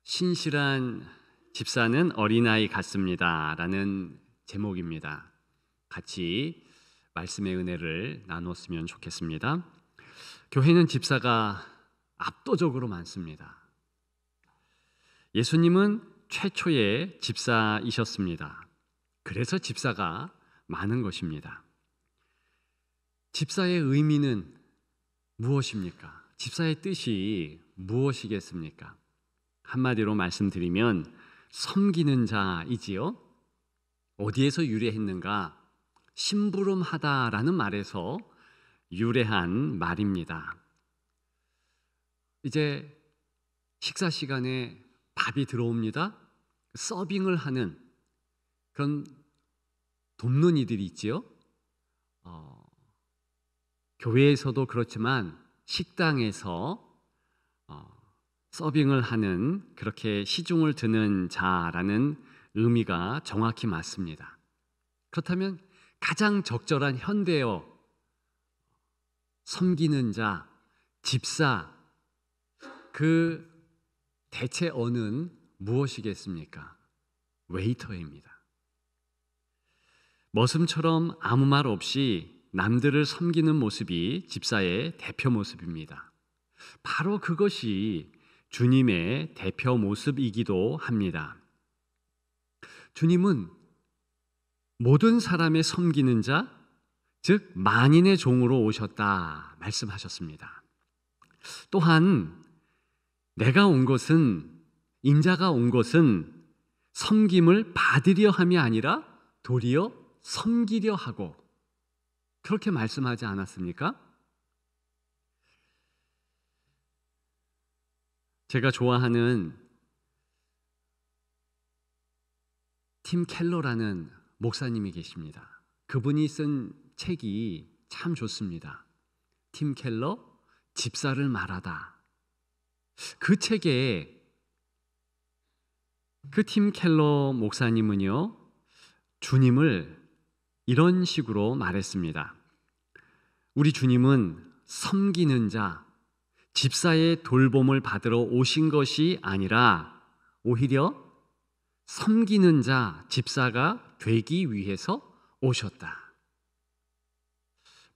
신실한 집사는 어린아이 같습니다 라는 제목입니다. 같이 말씀의 은혜를 나눴으면 좋겠습니다. 교회는 집사가 압도적으로 많습니다. 예수님은 최초의 집사이셨습니다. 그래서 집사가 많은 것입니다. 집사의 의미는 무엇입니까? 집사의 뜻이 무엇이겠습니까? 한마디로 말씀드리면 섬기는 자이지요. 어디에서 유래했는가? 심부름하다라는 말에서 유래한 말입니다. 이제 식사 시간에 밥이 들어옵니다. 서빙을 하는 그런 돕는 이들이 있지요. 교회에서도 그렇지만 식당에서 서빙을 하는, 그렇게 시중을 드는 자라는 의미가 정확히 맞습니다. 그렇다면 가장 적절한 현대어 섬기는 자, 집사, 그 대체 어는 무엇이겠습니까? 웨이터입니다. 머슴처럼 아무 말 없이 남들을 섬기는 모습이 집사의 대표 모습입니다. 바로 그것이 주님의 대표 모습이기도 합니다. 주님은 모든 사람의 섬기는 자, 즉 만인의 종으로 오셨다 말씀하셨습니다. 또한 내가 온 것은, 인자가 온 것은 섬김을 받으려 함이 아니라 도리어 섬기려 하고, 그렇게 말씀하지 않았습니까? 제가 좋아하는 팀 켈러라는 목사님이 계십니다. 그분이 쓴 책이 참 좋습니다. 팀 켈러, 집사를 말하다. 그 책에 그 팀 켈러 목사님은요, 주님을 이런 식으로 말했습니다. 우리 주님은 섬기는 자, 집사의 돌봄을 받으러 오신 것이 아니라 오히려 섬기는 자, 집사가 되기 위해서 오셨다.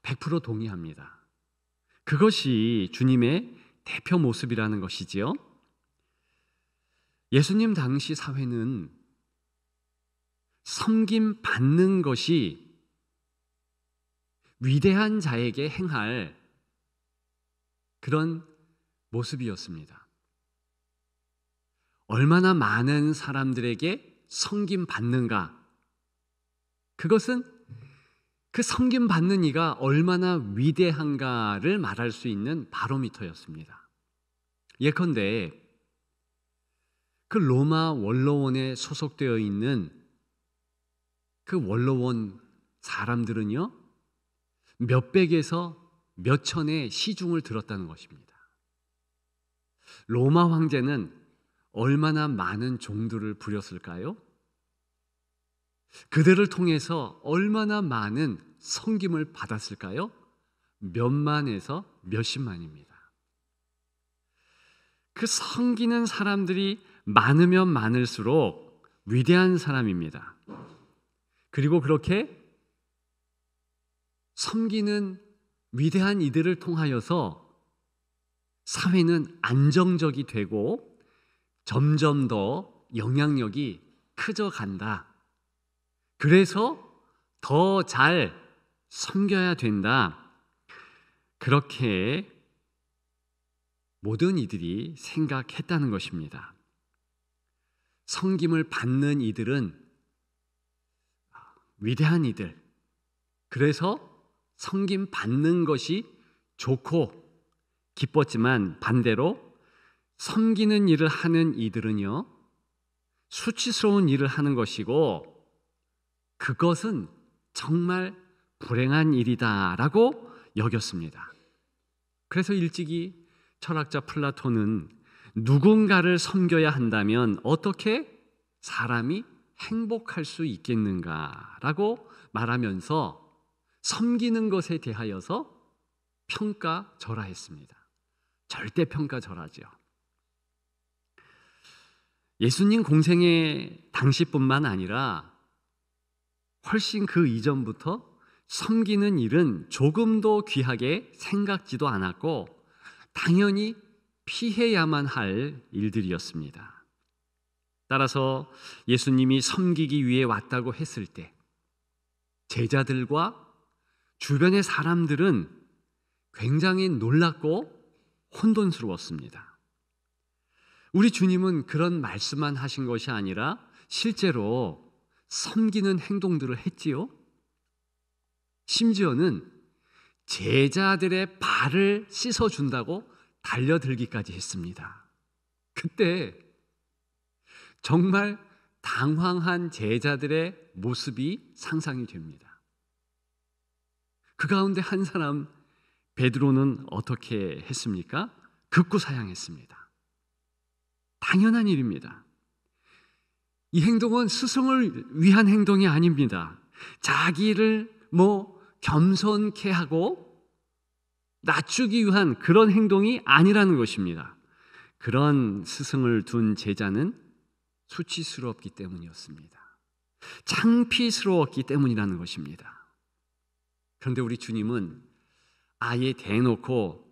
100% 동의합니다. 그것이 주님의 대표 모습이라는 것이지요. 예수님 당시 사회는 섬김 받는 것이 위대한 자에게 행할 그런 모습이었습니다. 얼마나 많은 사람들에게 섬김 받는가, 그것은 그 섬김 받는 이가 얼마나 위대한가를 말할 수 있는 바로미터였습니다. 예컨대 그 로마 원로원에 소속되어 있는 그 원로원 사람들은요, 몇백에서 몇천의 시중을 들었다는 것입니다. 로마 황제는 얼마나 많은 종들을 부렸을까요? 그들을 통해서 얼마나 많은 섬김을 받았을까요? 몇만에서 몇십만입니다. 그 섬기는 사람들이 많으면 많을수록 위대한 사람입니다. 그리고 그렇게 섬기는 위대한 이들을 통하여서 사회는 안정적이 되고 점점 더 영향력이 커져간다. 그래서 더 잘 섬겨야 된다. 그렇게 모든 이들이 생각했다는 것입니다. 섬김을 받는 이들은 위대한 이들, 그래서 섬김 받는 것이 좋고 기뻤지만, 반대로 섬기는 일을 하는 이들은요, 수치스러운 일을 하는 것이고 그것은 정말 불행한 일이다라고 여겼습니다. 그래서 일찍이 철학자 플라톤은 누군가를 섬겨야 한다면 어떻게 사람이 행복할 수 있겠는가라고 말하면서 섬기는 것에 대하여서 평가절하했습니다. 절대평가절하죠. 예수님 공생의 당시뿐만 아니라 훨씬 그 이전부터 섬기는 일은 조금도 귀하게 생각지도 않았고 당연히 피해야만 할 일들이었습니다. 따라서 예수님이 섬기기 위해 왔다고 했을 때 제자들과 주변의 사람들은 굉장히 놀랍고 혼돈스러웠습니다. 우리 주님은 그런 말씀만 하신 것이 아니라 실제로 섬기는 행동들을 했지요. 심지어는 제자들의 발을 씻어준다고 달려들기까지 했습니다. 그때 정말 당황한 제자들의 모습이 상상이 됩니다. 그 가운데 한 사람 베드로는 어떻게 했습니까? 극구사양했습니다. 당연한 일입니다. 이 행동은 스승을 위한 행동이 아닙니다. 자기를 겸손케 하고 낮추기 위한 그런 행동이 아니라는 것입니다. 그런 스승을 둔 제자는 수치스러웠기 때문이었습니다. 창피스러웠기 때문이라는 것입니다. 그런데 우리 주님은 아예 대놓고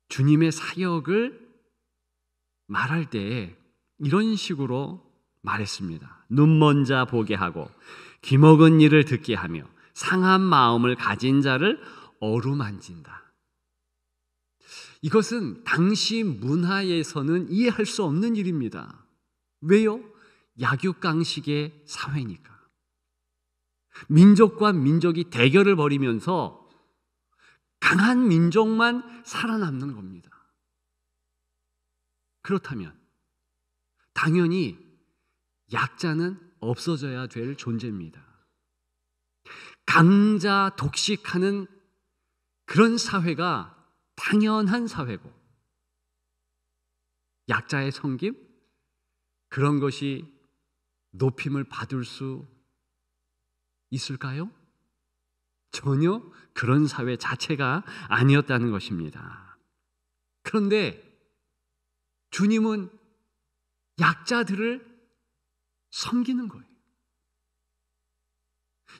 주님의 사역을 말할 때 이런 식으로 말했습니다. 눈먼 자 보게 하고 귀먹은 이를 듣게 하며 상한 마음을 가진 자를 어루만진다. 이것은 당시 문화에서는 이해할 수 없는 일입니다. 왜요? 약육강식의 사회니까. 민족과 민족이 대결을 벌이면서 강한 민족만 살아남는 겁니다. 그렇다면 당연히 약자는 없어져야 될 존재입니다. 강자 독식하는 그런 사회가 당연한 사회고, 약자의 섬김, 그런 것이 높임을 받을 수 있을까요? 전혀 그런 사회 자체가 아니었다는 것입니다. 그런데 주님은 약자들을 섬기는 거예요.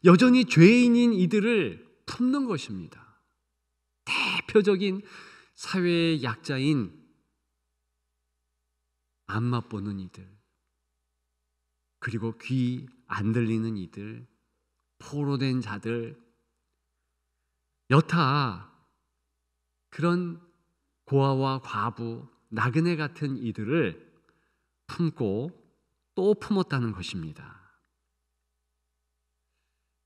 여전히 죄인인 이들을 품는 것입니다. 대표적인 사회의 약자인 안 맛보는 이들, 그리고 귀 안 들리는 이들, 포로된 자들, 여타 그런 고아와 과부, 나그네 같은 이들을 품고 또 품었다는 것입니다.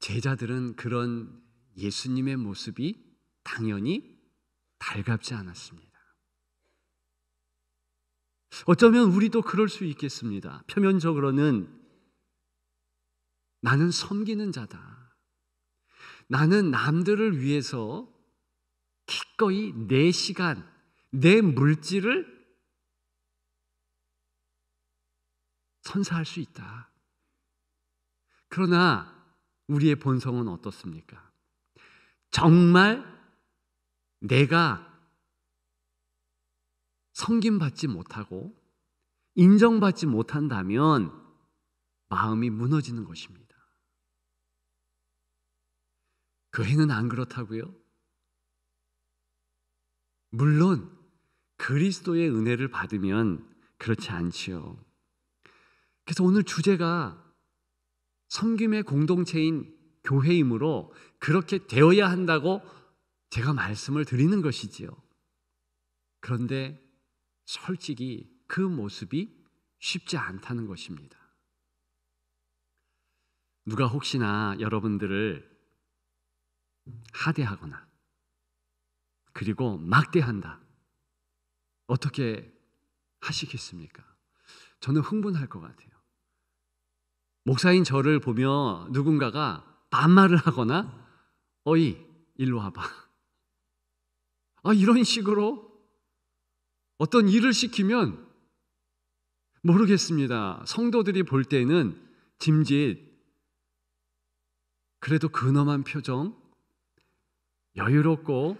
제자들은 그런 예수님의 모습이 당연히 달갑지 않았습니다. 어쩌면 우리도 그럴 수 있겠습니다. 표면적으로는 나는 섬기는 자다. 나는 남들을 위해서 기꺼이 내 시간, 내 물질을 선사할 수 있다. 그러나 우리의 본성은 어떻습니까? 정말 내가 섬김받지 못하고 인정받지 못한다면 마음이 무너지는 것입니다. 교회는 안 그렇다고요? 물론 그리스도의 은혜를 받으면 그렇지 않지요. 그래서 오늘 주제가 섬김의 공동체인 교회이므로 그렇게 되어야 한다고 제가 말씀을 드리는 것이지요. 그런데 솔직히 그 모습이 쉽지 않다는 것입니다. 누가 혹시나 여러분들을 하대하거나 그리고 막대한다, 어떻게 하시겠습니까? 저는 흥분할 것 같아요. 목사인 저를 보며 누군가가 반말을 하거나 어이 일로 와봐, 이런 식으로 어떤 일을 시키면 모르겠습니다. 성도들이 볼 때는 짐짓 그래도 근엄한 표정, 여유롭고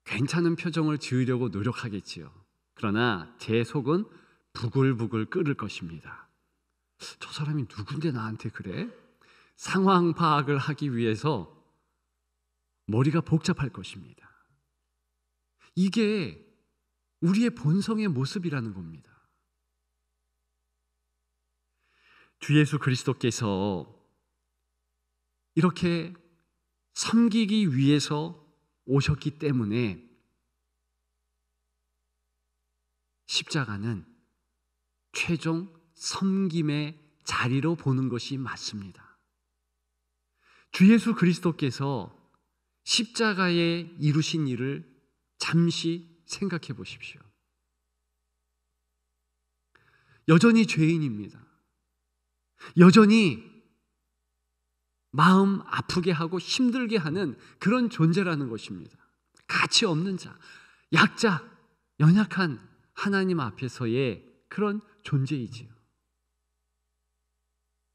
괜찮은 표정을 지으려고 노력하겠지요. 그러나 제 속은 부글부글 끓을 것입니다. 저 사람이 누군데 나한테 그래? 상황 파악을 하기 위해서 머리가 복잡할 것입니다. 이게 우리의 본성의 모습이라는 겁니다. 주 예수 그리스도께서 이렇게 섬기기 위해서 오셨기 때문에 십자가는 최종 섬김의 자리로 보는 것이 맞습니다. 주 예수 그리스도께서 십자가에 이루신 일을 잠시 생각해 보십시오. 여전히 죄인입니다. 여전히 마음 아프게 하고 힘들게 하는 그런 존재라는 것입니다. 가치 없는 자, 약자, 연약한 하나님 앞에서의 그런 존재이지요.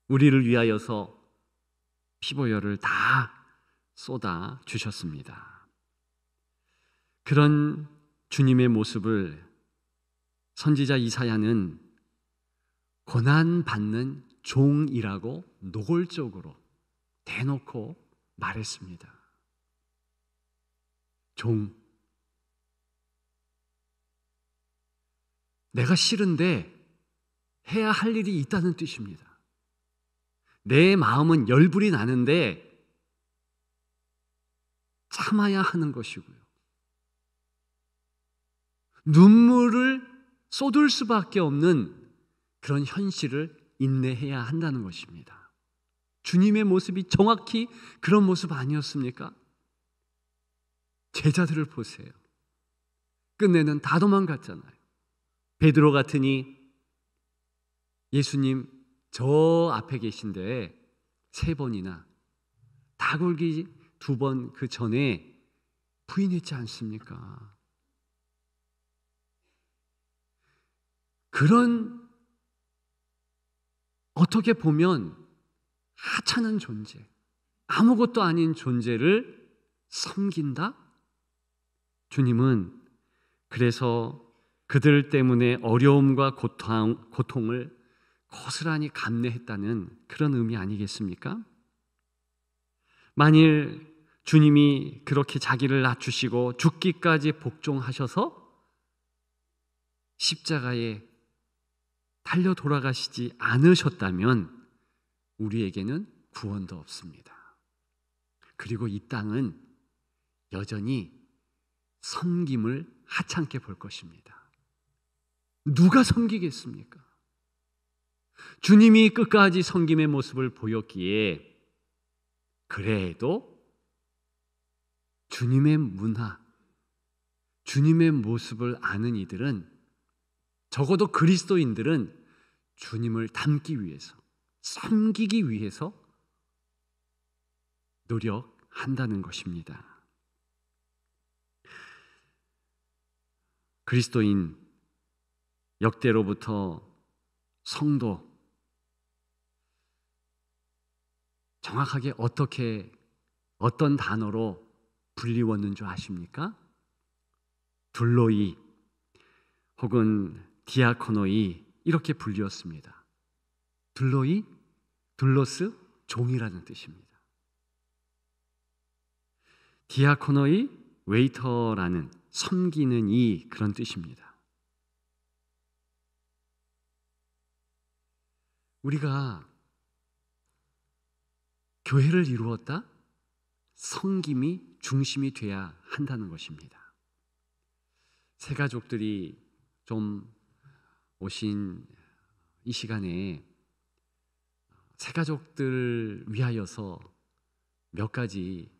우리를 위하여서 피보혈을 다 쏟아 주셨습니다. 그런 주님의 모습을 선지자 이사야는 고난받는 종이라고 노골적으로 대놓고 말했습니다. 종. 내가 싫은데 해야 할 일이 있다는 뜻입니다. 내 마음은 열불이 나는데 참아야 하는 것이고요. 눈물을 쏟을 수밖에 없는 그런 현실을 인내해야 한다는 것입니다. 주님의 모습이 정확히 그런 모습 아니었습니까? 제자들을 보세요. 끝내는 다 도망갔잖아요. 베드로 같으니 예수님 저 앞에 계신데 3번이나 다굴기 2번 그 전에 부인했지 않습니까? 그런 어떻게 보면 하찮은 존재, 아무것도 아닌 존재를 섬긴다? 주님은 그래서 그들 때문에 어려움과 고통을 고스란히 감내했다는 그런 의미 아니겠습니까? 만일 주님이 그렇게 자기를 낮추시고 죽기까지 복종하셔서 십자가에 달려 돌아가시지 않으셨다면 우리에게는 구원도 없습니다. 그리고 이 땅은 여전히 섬김을 하찮게 볼 것입니다. 누가 섬기겠습니까? 주님이 끝까지 섬김의 모습을 보였기에 그래도 주님의 문화, 주님의 모습을 아는 이들은 적어도 그리스도인들은 주님을 닮기 위해서, 섬기기 위해서 노력한다는 것입니다. 그리스도인 역대로부터 성도 정확하게 어떤 단어로 불리웠는 줄 아십니까? 둘로이 혹은 디아코노이 이렇게 불리웠습니다. 둘로이, 둘로스, 종이라는 뜻입니다. 디아코노이, 웨이터라는 섬기는 이 그런 뜻입니다. 우리가 교회를 이루었다? 섬김이 중심이 돼야 한다는 것입니다. 새가족들이 좀 오신 이 시간에 새가족들 위하여서 몇 가지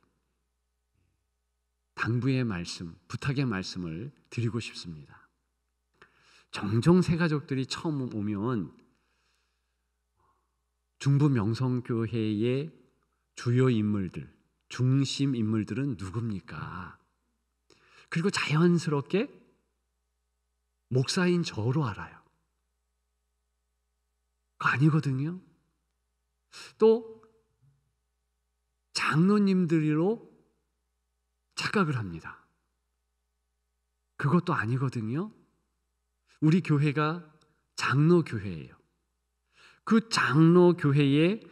당부의 말씀, 부탁의 말씀을 드리고 싶습니다. 종종 새가족들이 처음 오면 중부 명성교회의 주요 인물들, 중심 인물들은 누굽니까? 그리고 자연스럽게 목사인 저로 알아요. 그거 아니거든요. 또 장로님들로 착각을 합니다. 그것도 아니거든요. 우리 교회가 장로교회예요. 그 장로교회의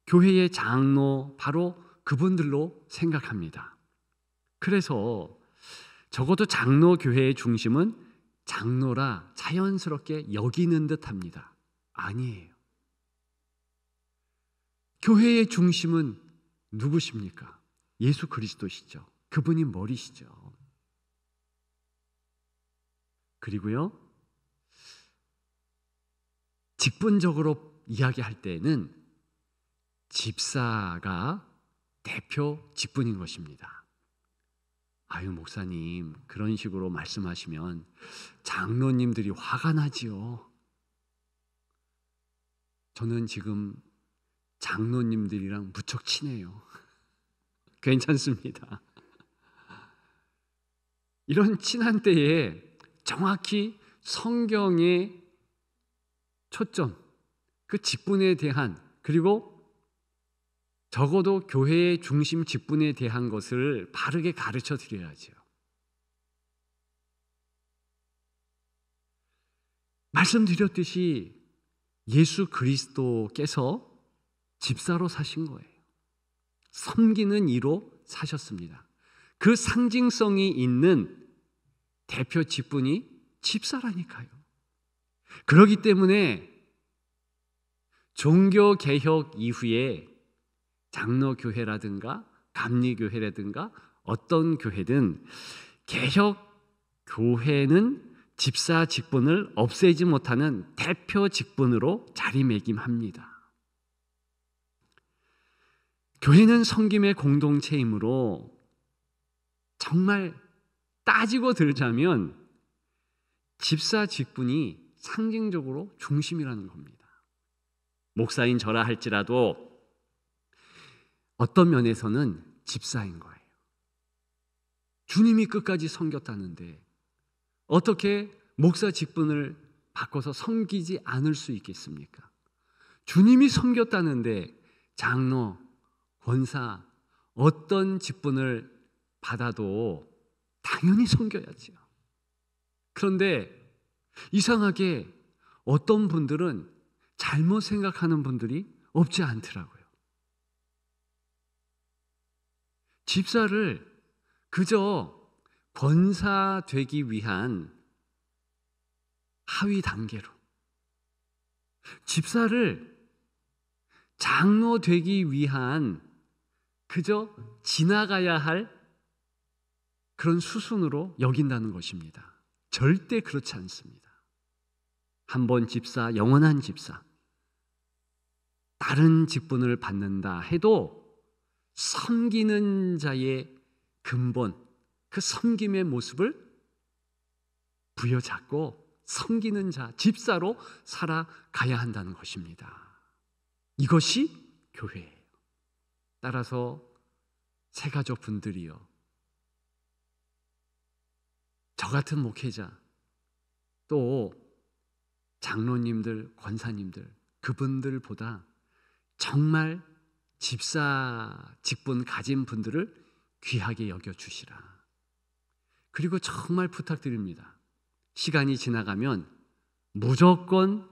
교회의 장로 바로 그분들로 생각합니다. 그래서 적어도 장로교회의 중심은 장로라 자연스럽게 여기는 듯합니다. 아니에요. 교회의 중심은 누구십니까? 예수 그리스도시죠. 그분이 머리시죠. 그리고요, 직분적으로 이야기할 때에는 집사가 대표 직분인 것입니다. 아유, 목사님, 그런 식으로 말씀하시면 장로님들이 화가 나지요. 저는 지금 장로님들이랑 무척 친해요. 괜찮습니다. 이런 친한 때에 정확히 성경의 초점, 그 직분에 대한, 그리고 적어도 교회의 중심 직분에 대한 것을 바르게 가르쳐 드려야죠. 말씀드렸듯이 예수 그리스도께서 집사로 사신 거예요. 섬기는 이로 사셨습니다. 그 상징성이 있는 대표 직분이 집사라니까요. 그렇기 때문에 종교개혁 이후에 장로교회라든가 감리교회라든가 어떤 교회든 개혁교회는 집사 직분을 없애지 못하는 대표 직분으로 자리매김합니다. 교회는 섬김의 공동체이므로 정말 따지고 들자면 집사 직분이 상징적으로 중심이라는 겁니다. 목사인 저라 할지라도 어떤 면에서는 집사인 거예요. 주님이 끝까지 섬겼다는데 어떻게 목사 직분을 바꿔서 섬기지 않을 수 있겠습니까? 주님이 섬겼다는데 장로, 권사, 어떤 직분을 받아도 당연히 섬겨야죠. 그런데 이상하게 어떤 분들은 잘못 생각하는 분들이 없지 않더라고요. 집사를 그저 권사 되기 위한 하위 단계로, 집사를 장로 되기 위한 그저 지나가야 할 그런 수순으로 여긴다는 것입니다. 절대 그렇지 않습니다. 한 번 집사, 영원한 집사, 다른 직분을 받는다 해도 섬기는 자의 근본, 그 섬김의 모습을 부여잡고 섬기는 자, 집사로 살아가야 한다는 것입니다. 이것이 교회예요. 따라서 새가족 분들이요, 저 같은 목회자, 또 장로님들, 권사님들, 그분들보다 정말 집사 직분 가진 분들을 귀하게 여겨주시라. 그리고 정말 부탁드립니다. 시간이 지나가면 무조건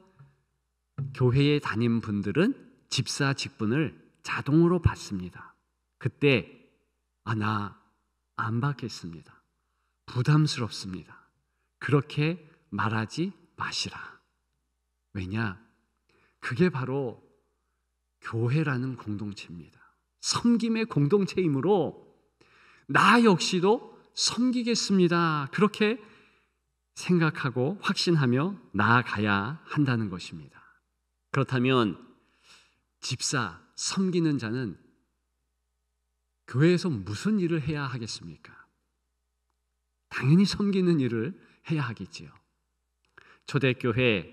교회에 다닌 분들은 집사 직분을 자동으로 받습니다. 그때 나 안 받겠습니다, 부담스럽습니다, 그렇게 말하지 마시라. 왜냐? 그게 바로 교회라는 공동체입니다. 섬김의 공동체이므로 나 역시도 섬기겠습니다, 그렇게 생각하고 확신하며 나아가야 한다는 것입니다. 그렇다면 집사, 섬기는 자는 교회에서 무슨 일을 해야 하겠습니까? 당연히 섬기는 일을 해야 하겠지요. 초대교회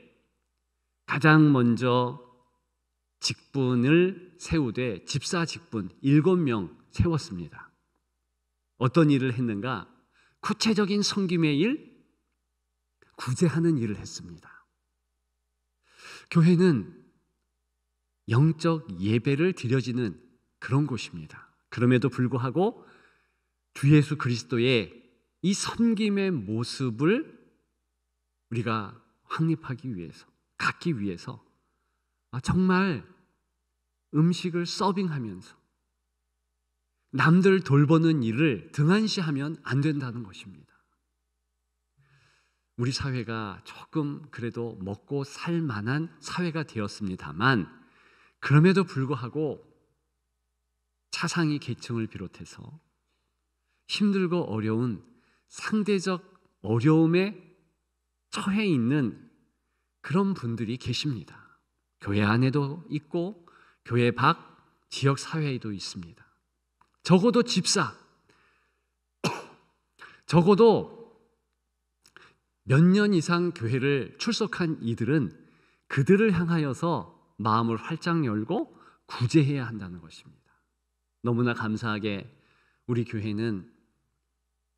가장 먼저 직분을 세우되 집사 직분 7명 세웠습니다. 어떤 일을 했는가? 구체적인 섬김의 일, 구제하는 일을 했습니다. 교회는 영적 예배를 드려지는 그런 곳입니다. 그럼에도 불구하고 주 예수 그리스도의 이 섬김의 모습을 우리가 확립하기 위해서, 갖기 위해서 정말 음식을 서빙하면서 남들 돌보는 일을 등한시하면 안 된다는 것입니다. 우리 사회가 조금 그래도 먹고 살 만한 사회가 되었습니다만, 그럼에도 불구하고 차상위 계층을 비롯해서 힘들고 어려운, 상대적 어려움에 처해 있는 그런 분들이 계십니다. 교회 안에도 있고 교회 밖 지역 사회에도 있습니다. 적어도 집사, 적어도 몇 년 이상 교회를 출석한 이들은 그들을 향하여서 마음을 활짝 열고 구제해야 한다는 것입니다. 너무나 감사하게 우리 교회는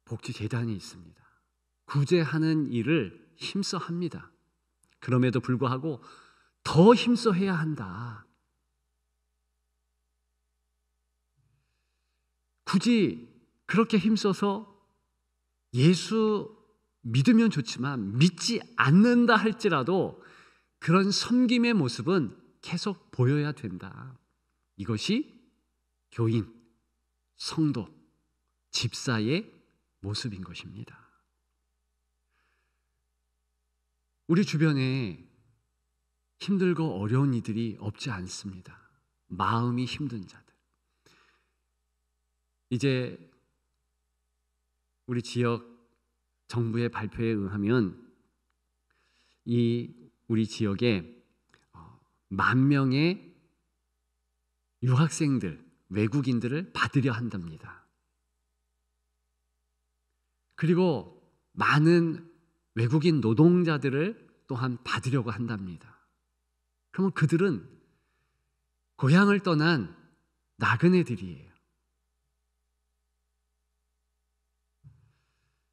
복지재단이 있습니다. 구제하는 일을 힘써 합니다. 그럼에도 불구하고 더 힘써 해야 한다. 굳이 그렇게 힘써서 예수 믿으면 좋지만 믿지 않는다 할지라도 그런 섬김의 모습은 계속 보여야 된다. 이것이 교인, 성도, 집사의 모습인 것입니다. 우리 주변에 힘들고 어려운 이들이 없지 않습니다. 마음이 힘든 자들. 이제 우리 지역 정부의 발표에 의하면 우리 지역에 10,000명의 유학생들, 외국인들을 받으려 한답니다. 그리고 많은 외국인 노동자들을 또한 받으려고 한답니다. 그러면 그들은 고향을 떠난 나그네들이에요.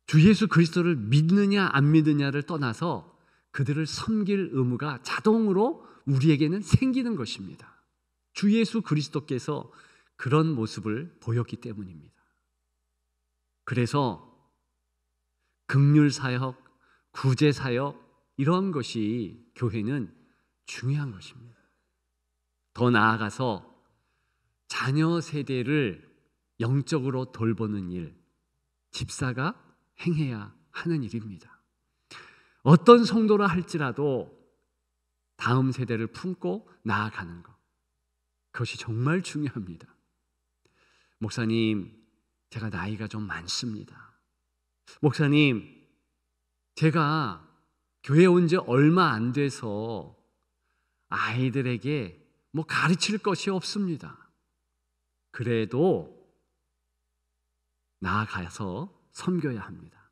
주 예수 그리스도를 믿느냐 안 믿느냐를 떠나서 그들을 섬길 의무가 자동으로 우리에게는 생기는 것입니다. 주 예수 그리스도께서 그런 모습을 보였기 때문입니다. 그래서 긍휼 사역, 구제 사역 이런 것이 교회는 중요한 것입니다. 더 나아가서 자녀 세대를 영적으로 돌보는 일, 집사가 행해야 하는 일입니다. 어떤 성도라 할지라도 다음 세대를 품고 나아가는 것, 그것이 정말 중요합니다. 목사님, 제가 나이가 좀 많습니다. 목사님, 제가 교회 온 지 얼마 안 돼서 아이들에게 가르칠 것이 없습니다. 그래도 나아가서 섬겨야 합니다.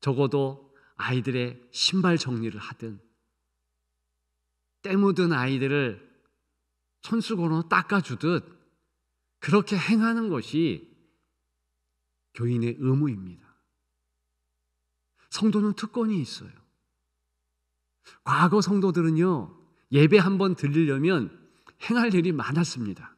적어도 아이들의 신발 정리를 하든 때 묻은 아이들을 손수건으로 닦아주듯 그렇게 행하는 것이 교인의 의무입니다. 성도는 특권이 있어요. 과거 성도들은요, 예배 한번 드리려면 행할 일이 많았습니다.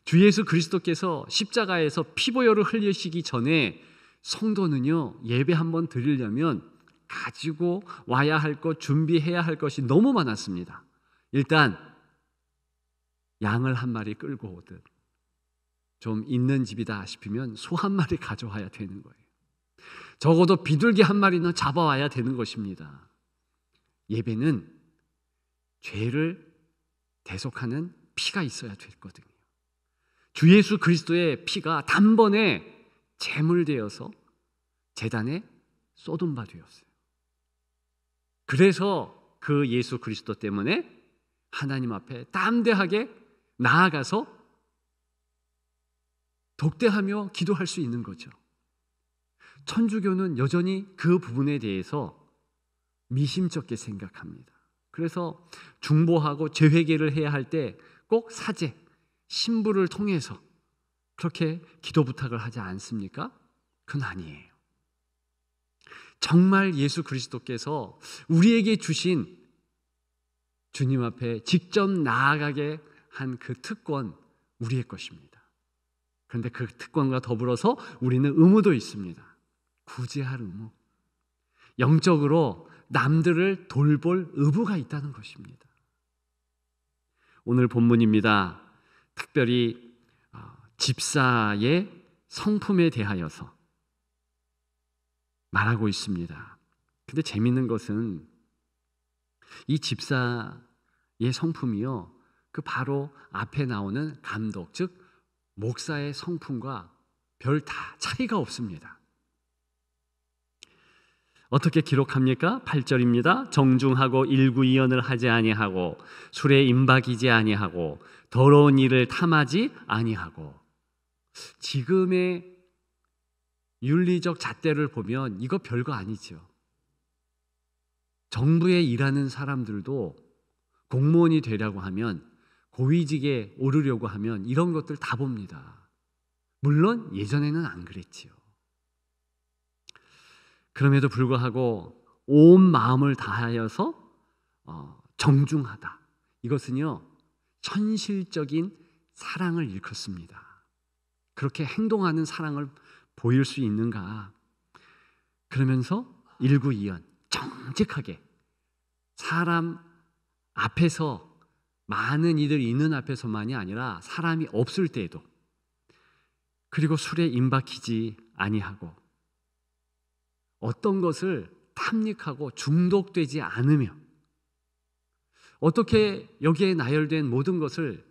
주 예수 그리스도께서 십자가에서 피보혈을 흘리시기 전에 성도는요, 예배 한번 드리려면 가지고 와야 할 것, 준비해야 할 것이 너무 많았습니다. 일단 양을 한 마리 끌고 오듯, 좀 있는 집이다 싶으면 소 한 마리 가져와야 되는 거예요. 적어도 비둘기 한 마리는 잡아와야 되는 것입니다. 예배는 죄를 대속하는 피가 있어야 됐거든요. 주 예수 그리스도의 피가 단번에 제물되어서 제단에 쏟은 바 되었어요. 그래서 그 예수 그리스도 때문에 하나님 앞에 담대하게 나아가서 독대하며 기도할 수 있는 거죠. 천주교는 여전히 그 부분에 대해서 미심쩍게 생각합니다. 그래서 중보하고 재회개를 해야 할 때 꼭 사제, 신부를 통해서 그렇게 기도 부탁을 하지 않습니까? 그건 아니에요. 정말 예수 그리스도께서 우리에게 주신 주님 앞에 직접 나아가게 한 그 특권, 우리의 것입니다. 그런데 그 특권과 더불어서 우리는 의무도 있습니다. 구제할 의무. 영적으로 남들을 돌볼 의무가 있다는 것입니다. 오늘 본문입니다. 특별히 집사의 성품에 대하여서 말하고 있습니다. 근데 재밌는 것은 이 집사의 성품이요, 그 바로 앞에 나오는 감독, 즉 목사의 성품과 별 다 차이가 없습니다. 어떻게 기록합니까? 8절입니다. 정중하고 일구이연을 하지 아니하고 술에 임박이지 아니하고 더러운 일을 탐하지 아니하고. 지금의 윤리적 잣대를 보면 이거 별거 아니죠. 정부에 일하는 사람들도 공무원이 되려고 하면, 고위직에 오르려고 하면 이런 것들 다 봅니다. 물론 예전에는 안 그랬지요. 그럼에도 불구하고 온 마음을 다하여서 정중하다. 이것은요, 현실적인 사랑을 일컫습니다. 그렇게 행동하는 사랑을 보일 수 있는가? 그러면서 일구이연, 정직하게 사람 앞에서, 많은 이들 있는 앞에서만이 아니라 사람이 없을 때에도, 그리고 술에 임박히지 아니하고 어떤 것을 탐닉하고 중독되지 않으며, 어떻게 여기에 나열된 모든 것을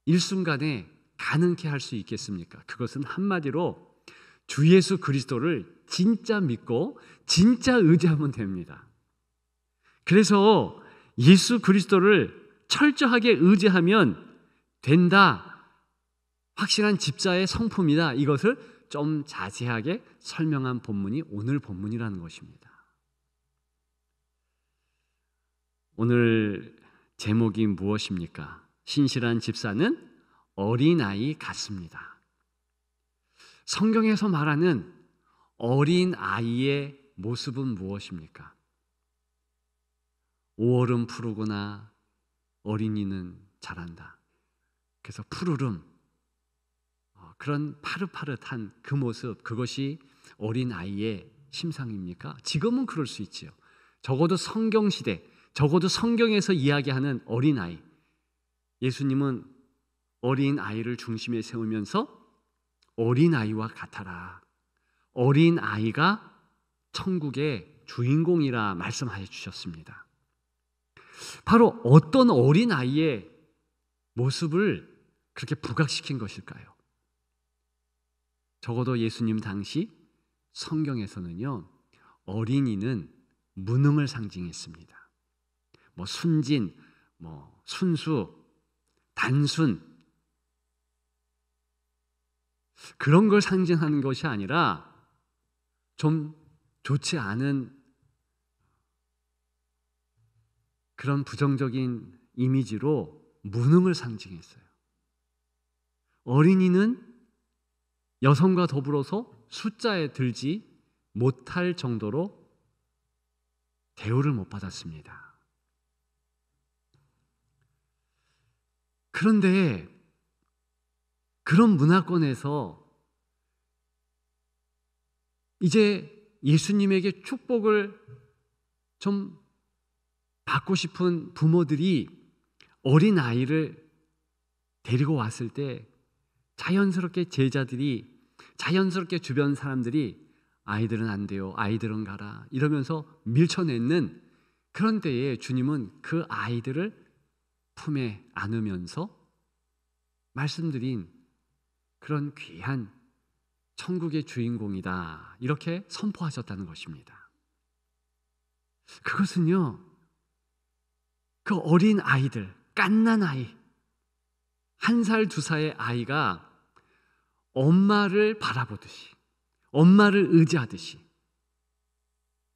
일순간에 가능케 할 수 있겠습니까? 그것은 한마디로 주 예수 그리스도를 진짜 믿고 진짜 의지하면 됩니다. 그래서 예수 그리스도를 철저하게 의지하면 된다, 확실한 집사의 성품이다, 이것을 좀 자세하게 설명한 본문이 오늘 본문이라는 것입니다. 오늘 제목이 무엇입니까? 신실한 집사는 어린아이 같습니다. 성경에서 말하는 어린아이의 모습은 무엇입니까? 5월은 푸르구나, 어린이는 자란다. 그래서 푸르름, 그런 파릇파릇한 그 모습, 그것이 어린아이의 심상입니까? 지금은 그럴 수 있지요. 적어도 성경시대, 적어도 성경에서 이야기하는 어린아이, 예수님은 어린아이를 중심에 세우면서 어린아이와 같아라, 어린아이가 천국의 주인공이라 말씀하여 주셨습니다. 바로 어떤 어린아이의 모습을 그렇게 부각시킨 것일까요? 적어도 예수님 당시 성경에서는요, 어린이는 무능을 상징했습니다. 순진, 순수, 단순, 그런 걸 상징하는 것이 아니라 좀 좋지 않은 그런 부정적인 이미지로 무능을 상징했어요. 어린이는 여성과 더불어서 숫자에 들지 못할 정도로 대우를 못 받았습니다. 그런데 그런 문화권에서 이제 예수님에게 축복을 좀 받고 싶은 부모들이 어린아이를 데리고 왔을 때 자연스럽게 제자들이, 자연스럽게 주변 사람들이 아이들은 안 돼요, 아이들은 가라, 이러면서 밀쳐내는 그런 때에 주님은 그 아이들을 품에 안으면서 말씀드린 그런 귀한 천국의 주인공이다, 이렇게 선포하셨다는 것입니다. 그것은요, 그 어린 아이들, 갓난 아이, 1살, 2살의 아이가 엄마를 바라보듯이, 엄마를 의지하듯이,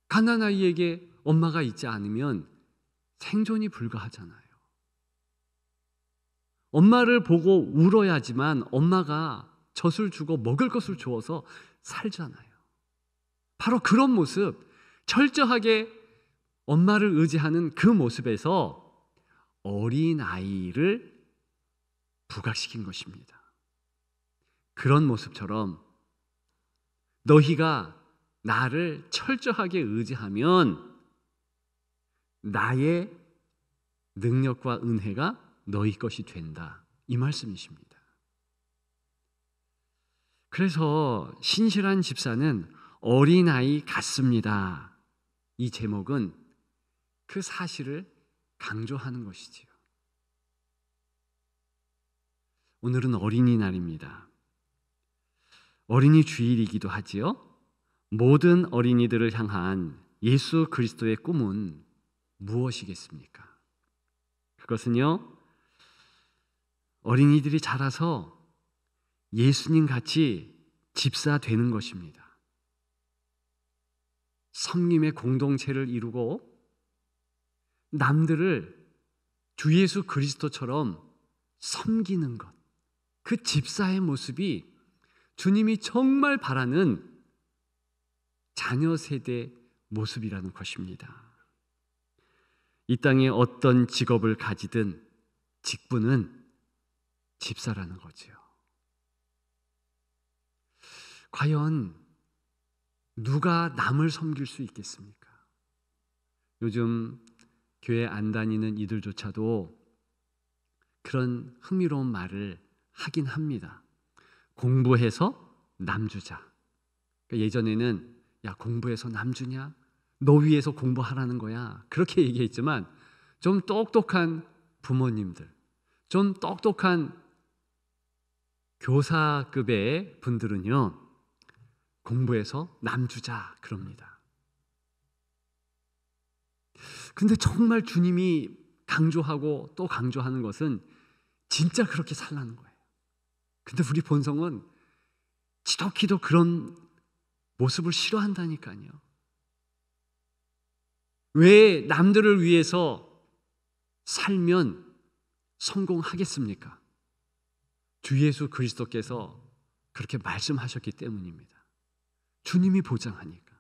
갓난 아이에게 엄마가 있지 않으면 생존이 불가하잖아요. 엄마를 보고 울어야지만 엄마가 젖을 주고 먹을 것을 주어서 살잖아요. 바로 그런 모습, 철저하게 엄마를 의지하는 그 모습에서 어린아이를 부각시킨 것입니다. 그런 모습처럼 너희가 나를 철저하게 의지하면 나의 능력과 은혜가 너희 것이 된다. 이 말씀이십니다. 그래서 신실한 집사는 어린아이 같습니다. 이 제목은 그 사실을 강조하는 것이지요. 오늘은 어린이날입니다. 어린이 주일이기도 하지요. 모든 어린이들을 향한 예수 그리스도의 꿈은 무엇이겠습니까? 그것은요, 어린이들이 자라서 예수님 같이 집사 되는 것입니다. 성림의 공동체를 이루고 남들을 주 예수 그리스도처럼 섬기는 것, 그 집사의 모습이 주님이 정말 바라는 자녀 세대 모습이라는 것입니다. 이 땅에 어떤 직업을 가지든 직분은 집사라는 거지요. 과연 누가 남을 섬길 수 있겠습니까? 요즘 교회 안 다니는 이들조차도 그런 흥미로운 말을 하긴 합니다. 공부해서 남주자. 그러니까 예전에는 야, 공부해서 남주냐? 너 위해서 공부하라는 거야. 그렇게 얘기했지만 좀 똑똑한 부모님들, 좀 똑똑한 교사급의 분들은요, 공부해서 남주자 그럽니다. 근데 정말 주님이 강조하고 또 강조하는 것은 진짜 그렇게 살라는 거예요. 근데 우리 본성은 지독히도 그런 모습을 싫어한다니까요. 왜 남들을 위해서 살면 성공하겠습니까? 주 예수 그리스도께서 그렇게 말씀하셨기 때문입니다. 주님이 보장하니까,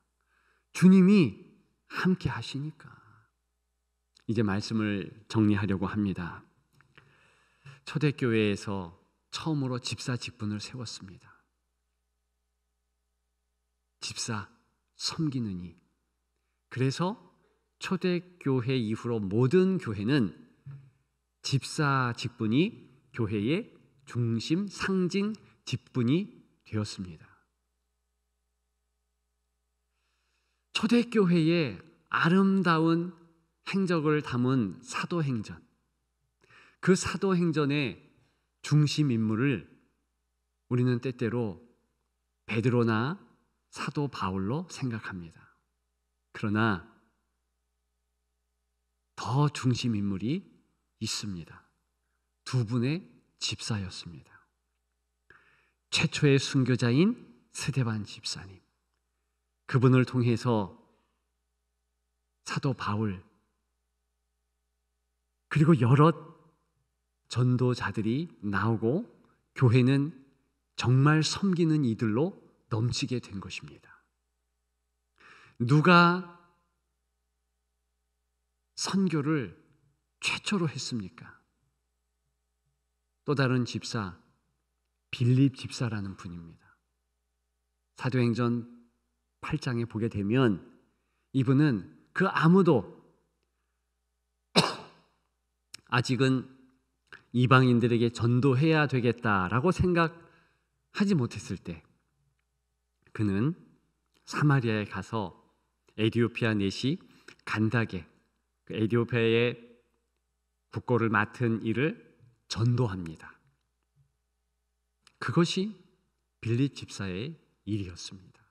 주님이 함께 하시니까. 이제 말씀을 정리하려고 합니다. 초대교회에서 처음으로 집사 직분을 세웠습니다. 집사, 섬기는 이. 그래서 초대교회 이후로 모든 교회는 집사 직분이 교회의 중심, 상징 직분이 되었습니다. 초대교회의 아름다운 행적을 담은 사도행전, 그 사도행전의 중심 인물을 우리는 때때로 베드로나 사도 바울로 생각합니다. 그러나 더 중심 인물이 있습니다. 두 분의 집사였습니다. 최초의 순교자인 스데반 집사님, 그분을 통해서 사도 바울, 그리고 여러 전도자들이 나오고 교회는 정말 섬기는 이들로 넘치게 된 것입니다. 누가 선교를 최초로 했습니까? 또 다른 집사, 빌립 집사라는 분입니다. 사도행전 8장에 보게 되면 이분은 그 아무도 아직은 이방인들에게 전도해야 되겠다라고 생각하지 못했을 때 그는 사마리아에 가서 에디오피아 내시 간다게, 그 에디오피아의 국고를 맡은 이를 전도합니다. 그것이 빌립 집사의 일이었습니다.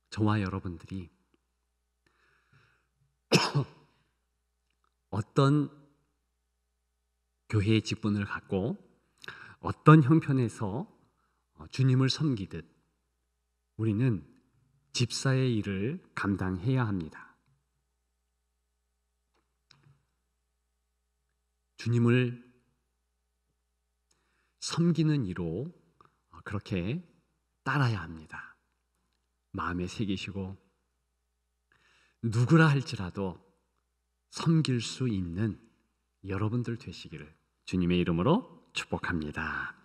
저와 여러분들이 어떤 교회의 직분을 갖고 어떤 형편에서 주님을 섬기듯 우리는 집사의 일을 감당해야 합니다. 주님을 섬기는 이로 그렇게 따라야 합니다. 마음에 새기시고 누구라 할지라도 섬길 수 있는 여러분들 되시기를 주님의 이름으로 축복합니다.